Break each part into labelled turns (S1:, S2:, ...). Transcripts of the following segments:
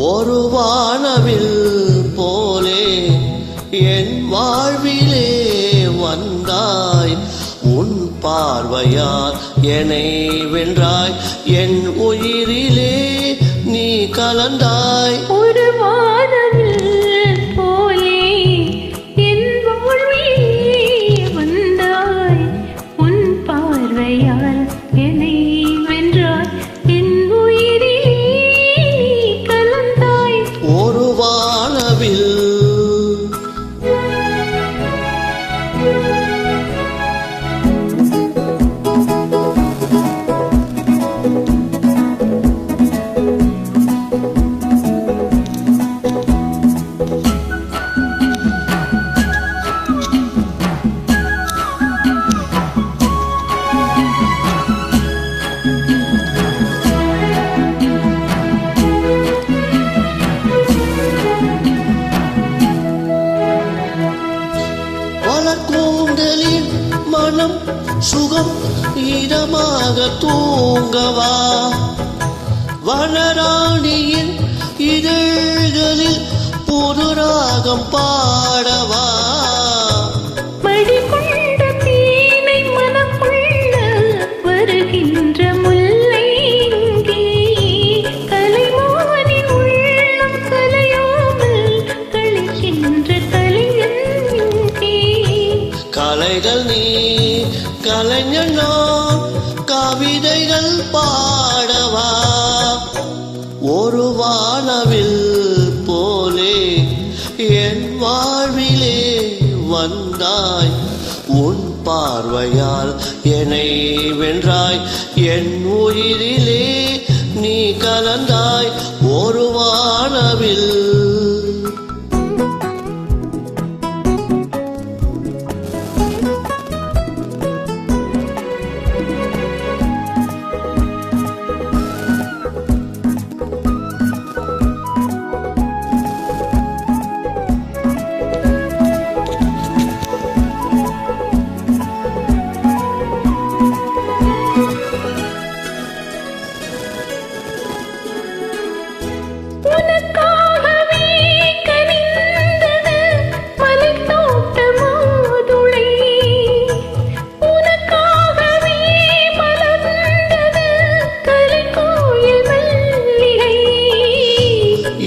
S1: ஒரு வானவில் போலே என் வாழ்விலே வந்தாய், உன் பார்வையால் என்னை வென்றாய், என் உயிரிலே நீ கலந்தாய்.
S2: ஒரு வானவில் போலே என் வாழ்விலே வந்தாய், உன் பார்வையால் என்னை வென்றாய், என் உயிரிலே
S1: ஒரு வானவில் கூந்தலின் மனம் சுகம் இதமாக தூங்கவா, வனராணியின் இதழ்களில் புது ராகம் பாடவா.
S2: மடிகொண்ட தேனை மனக்குள்ள வருகின்ற முல்லை இங்கே, கலைமானின் உள்ளம் கலையாமல் கலைக்கின்ற கலைஞன் இங்கே.
S1: கலைகள் நீ கலைஞன் நான், கவிதைகள் பாடவா. ஒரு வானவில் போலே என் வாழ்விலே வந்தாய், உன் பார்வையால் என்னை வென்றாய், என் உயிரிலே நீ கலந்தாய். ஒரு வானவில்
S2: உனக்காகவே கனிந்தது மலைத்தோட்ட மாதுளை, உனக்காகவே மலர்ந்தது கலைக்கோயில் மல்லிகை.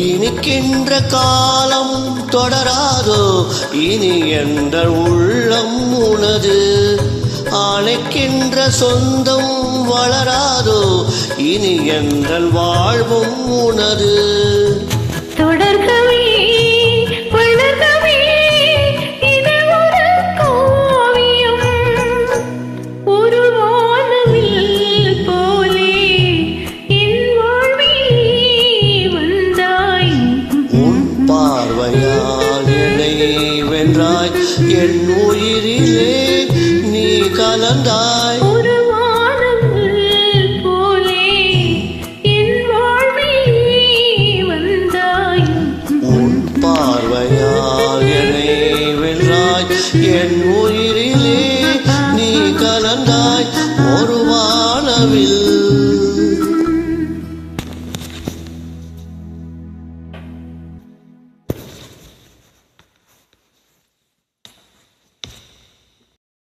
S1: இனிக்கின்ற காலம் தொடராதோ, இனி என்ற உள்ளம் உனது, அணைக்கின்ற சொந்தம் வளராதோ, இனி எங்கள் வாழ்வும் உனது.
S2: தொடர்கவே வளர்கவே இது ஒரு காவியம், ஒரு வானவில் போலே என் வாழ்வில் வந்தாய்,
S1: உன் பார்வையால் என்னை வென்றாய், என் உயிரிலே நீ கலந்தாய்.
S2: ஒரு வானவில் போலே என் வாழ்வில் வந்தாய்,
S1: உன் பார்வையால் என்னை வென்றாய், என் உயிரிலே நீ கலந்தாய். ஒரு வானவில்